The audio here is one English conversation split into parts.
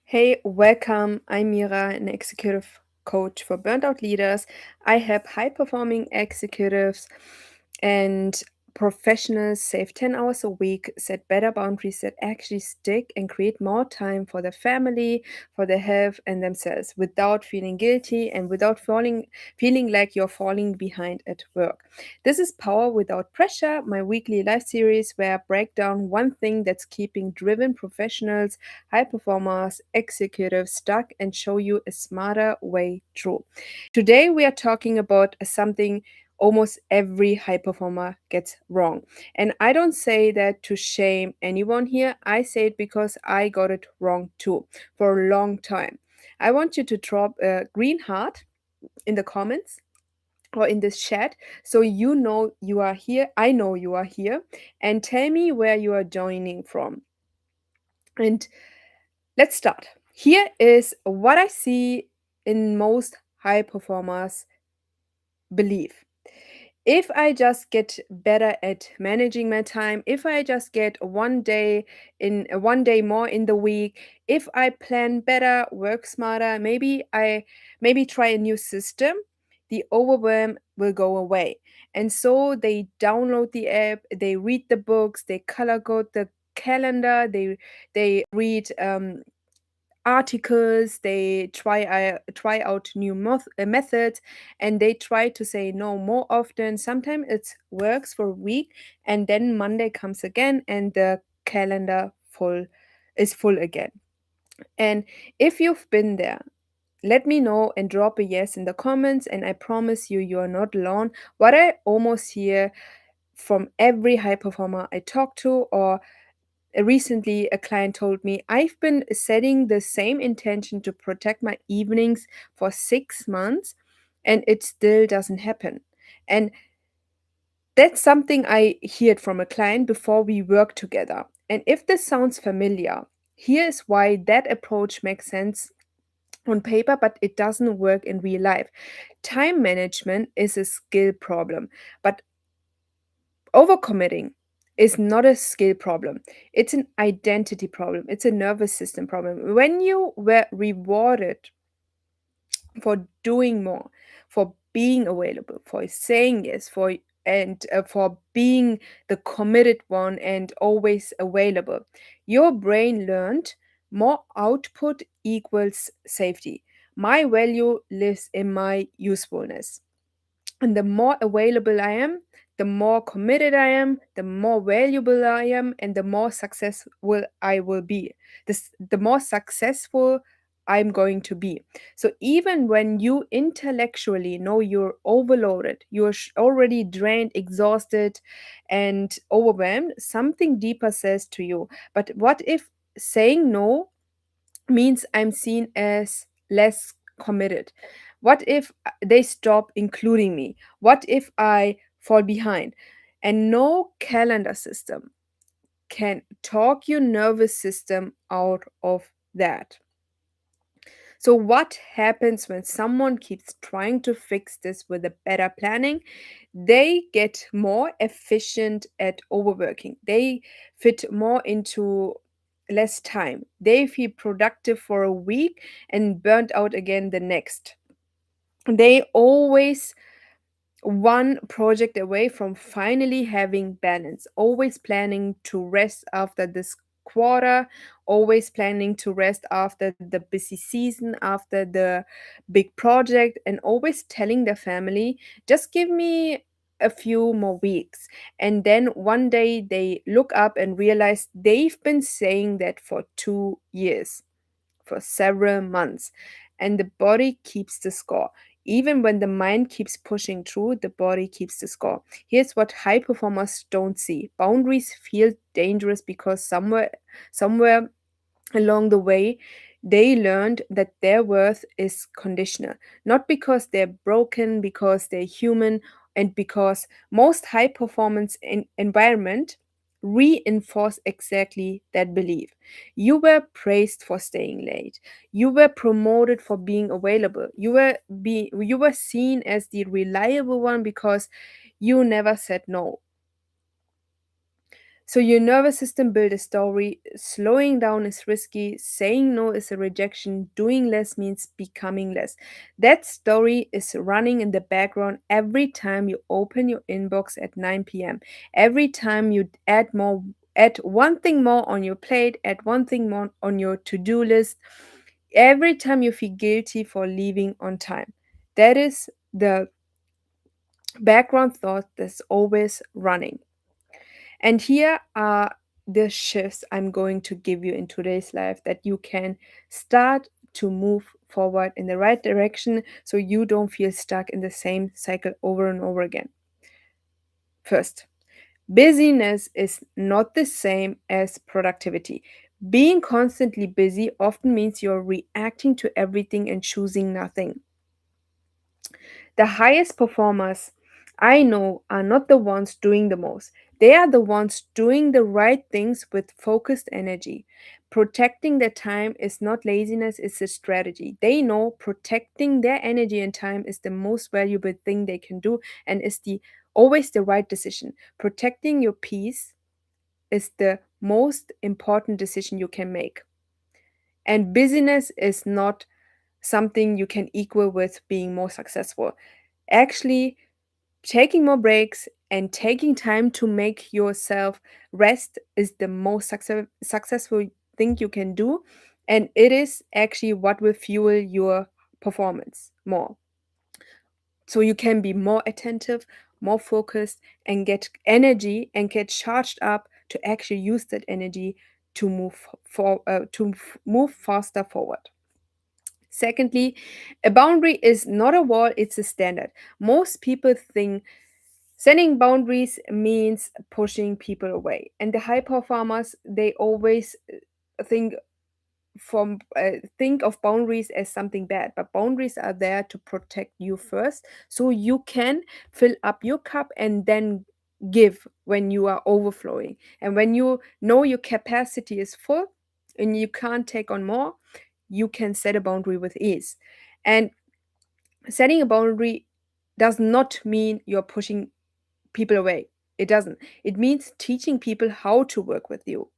Hey, welcome. I'm Mira, an executive coach for burnout leaders. I help high performing executives and professionals save 10 hours a week, set better boundaries that actually stick, and create more time for their family, for their health, and themselves without feeling guilty and without feeling like you're falling behind at work. This is Power Without Pressure, my weekly live series where I break down one thing that's keeping driven professionals, high performers, executives stuck, and show you a smarter way through. Today, we are talking about something almost every high performer gets wrong. And I don't say that to shame anyone here. I say it because I got it wrong too for a long time. I want you to drop a green heart in the comments or in this chat so you know you are here. I know you are here, and tell me where you are joining from. And let's start. Here is what I see in most high performers believe. If I just get better at managing my time, if I just get one day more in the week, if I plan better, work smarter, maybe try a new system, the overwhelm will go away. And so they download the app, they read the books, they color code the calendar, they read articles, they try out new methods, and they try to say no more often. Sometimes it works for a week, and then Monday comes again and the calendar full again. And if you've been there, let me know and drop a yes in the comments, and I promise you, you are not alone. What I almost hear from every high performer I talk to, or recently a client told me, I've been setting the same intention to protect my evenings for 6 months and it still doesn't happen. And that's something I heard from a client before we work together. And if this sounds familiar, here's why that approach makes sense on paper, but it doesn't work in real life. Time management is a skill problem, but overcommitting is not a skill problem. It's an identity problem. It's a nervous system problem. When you were rewarded for doing more, for being available, for saying yes, for being the committed one and always available, your brain learned more output equals safety. My value lives in my usefulness. And the more available I am, the more committed I am, the more valuable I am, and the more successful I will be. The more successful I'm going to be. So even when you intellectually know you're overloaded, you're already drained, exhausted, and overwhelmed, something deeper says to you, but what if saying no means I'm seen as less committed? What if they stop including me? What if I fall behind? And no calendar system can talk your nervous system out of that. So, what happens when someone keeps trying to fix this with a better planning? They get more efficient at overworking. They fit more into less time. They feel productive for a week and burnt out again the next. They always one project away from finally having balance, always planning to rest after this quarter, always planning to rest after the busy season, after the big project, and always telling their family, just give me a few more weeks. And then one day they look up and realize they've been saying that for 2 years, for several months, and the body keeps the score. Even when the mind keeps pushing through, the body keeps the score. Here's what high performers don't see: boundaries feel dangerous because somewhere along the way, they learned that their worth is conditional, not because they're broken, because they're human, and because most high performance environment reinforce exactly that belief. You were praised for staying late. You were promoted for being available. You were seen as the reliable one because you never said no. So your nervous system build a story. Slowing down is risky. Saying no is a rejection. Doing less means becoming less. That story is running in the background every time you open your inbox at 9 p.m. Every time you add one thing more on your plate, add one thing more on your to-do list. Every time you feel guilty for leaving on time. That is the background thought that's always running. And here are the shifts I'm going to give you in today's life that you can start to move forward in the right direction so you don't feel stuck in the same cycle over and over again. First, busyness is not the same as productivity. Being constantly busy often means you're reacting to everything and choosing nothing. The highest performers I know are not the ones doing the most. They are the ones doing the right things with focused energy. Protecting their time is not laziness, it's a strategy. They know protecting their energy and time is the most valuable thing they can do and is the always the right decision. Protecting your peace is the most important decision you can make. And busyness is not something you can equal with being more successful. Actually, taking more breaks and taking time to make yourself rest is the most successful thing you can do. And it is actually what will fuel your performance more. So you can be more attentive, more focused, and get energy and get charged up to actually use that energy to move faster forward. Secondly, a boundary is not a wall, it's a standard. Most people think setting boundaries means pushing people away. And the high performers, they always think think of boundaries as something bad, but boundaries are there to protect you first so you can fill up your cup and then give when you are overflowing. And when you know your capacity is full and you can't take on more, you can set a boundary with ease. And setting a boundary does not mean you're pushing people away. It doesn't. It means teaching people how to work with you.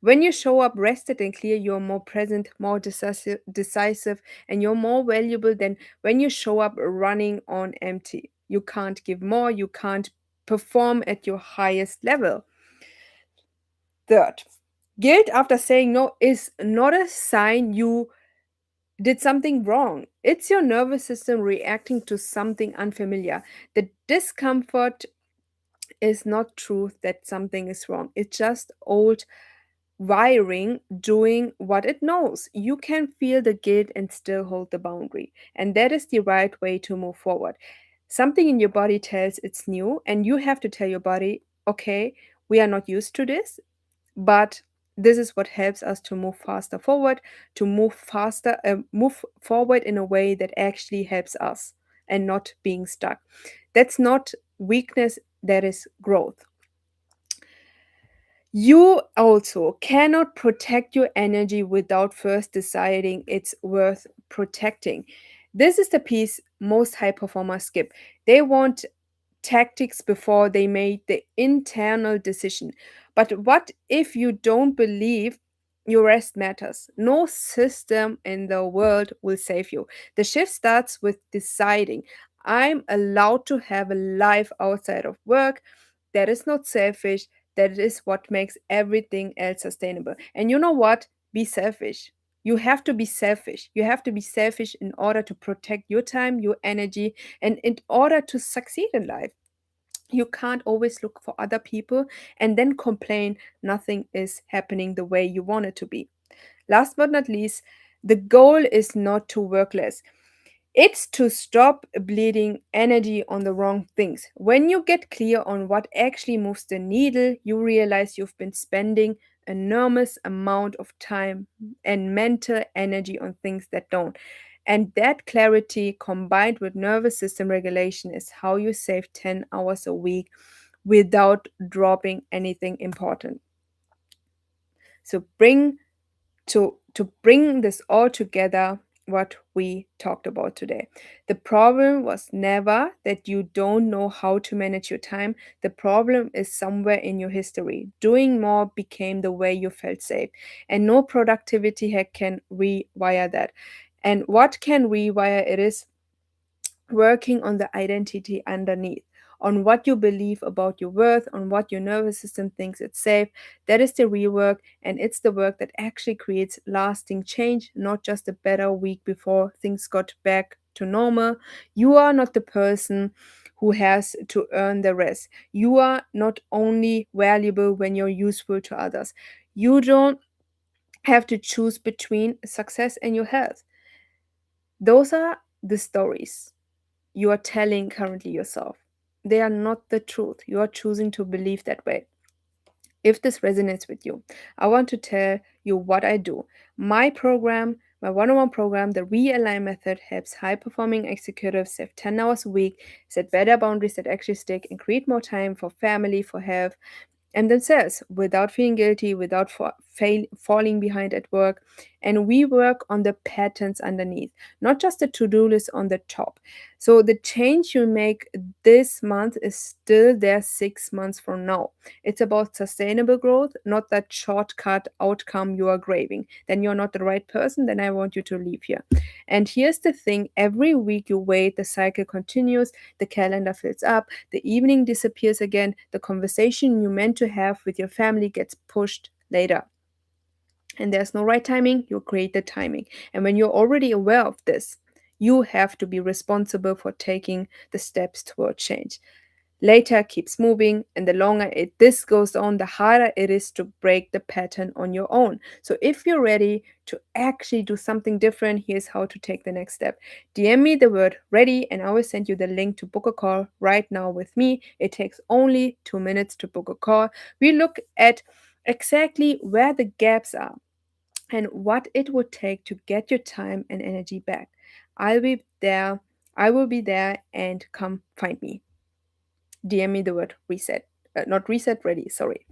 When you show up rested and clear, you're more present, more decisive, and you're more valuable than when you show up running on empty. You can't give more, you can't perform at your highest level. Third, guilt after saying no is not a sign you did something wrong. It's your nervous system reacting to something unfamiliar. The discomfort is not truth that something is wrong. It's just old wiring doing what it knows. You can feel the guilt and still hold the boundary. And that is the right way to move forward. Something in your body tells it's new, and you have to tell your body, okay, we are not used to this, but this is what helps us to move faster forward, to move forward in a way that actually helps us and not being stuck. That's not weakness, that is growth. You also cannot protect your energy without first deciding it's worth protecting. This is the piece most high performers skip. They want tactics before they made the internal decision. But what if you don't believe your rest matters? No system in the world will save you. The shift starts with deciding I'm allowed to have a life outside of work. That is not selfish. That is what makes everything else sustainable. And you know what? Be selfish. You have to be selfish. You have to be selfish in order to protect your time, your energy, and in order to succeed in life. You can't always look for other people and then complain nothing is happening the way you want it to be. Last but not least, the goal is not to work less. It's to stop bleeding energy on the wrong things. When you get clear on what actually moves the needle, you realize you've been spending enormous amount of time and mental energy on things that don't. And that clarity combined with nervous system regulation is how you save 10 hours a week without dropping anything important. So bring to bring this all together, what we talked about today. The problem was never that you don't know how to manage your time. The problem is somewhere in your history. Doing more became the way you felt safe, and no productivity hack can rewire that. And what can rewire it is working on the identity underneath, on what you believe about your worth, on what your nervous system thinks it's safe. That is the real work, and it's the work that actually creates lasting change, not just a better week before things got back to normal. You are not the person who has to earn the rest. You are not only valuable when you're useful to others. You don't have to choose between success and your health. Those are the stories you are telling currently yourself. They are not the truth. You are choosing to believe that way. If this resonates with you, I want to tell you what I do. My program, my one on one program, the Realign Method, helps high performing executives save 10 hours a week, set better boundaries that actually stick, and create more time for family, for health, and themselves without feeling guilty, without falling behind at work. And we work on the patterns underneath, not just the to do list on the top. So the change you make this month is still there 6 months from now. It's about sustainable growth, not that shortcut outcome you are craving. Then you're not the right person, then I want you to leave here. And here's the thing, every week you wait, the cycle continues, the calendar fills up, the evening disappears again, the conversation you meant to have with your family gets pushed later. And there's no right timing, you create the timing. And when you're already aware of this, you have to be responsible for taking the steps toward change. Later keeps moving, and the longer this goes on, the harder it is to break the pattern on your own. So if you're ready to actually do something different, here's how to take the next step. DM me the word ready, and I will send you the link to book a call right now with me. It takes only 2 minutes to book a call. We look at exactly where the gaps are and what it would take to get your time and energy back. I'll be there. I will be there, and come find me. DM me the word reset. Not reset, ready, sorry.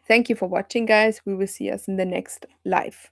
Thank you for watching, guys. We will see us in the next live.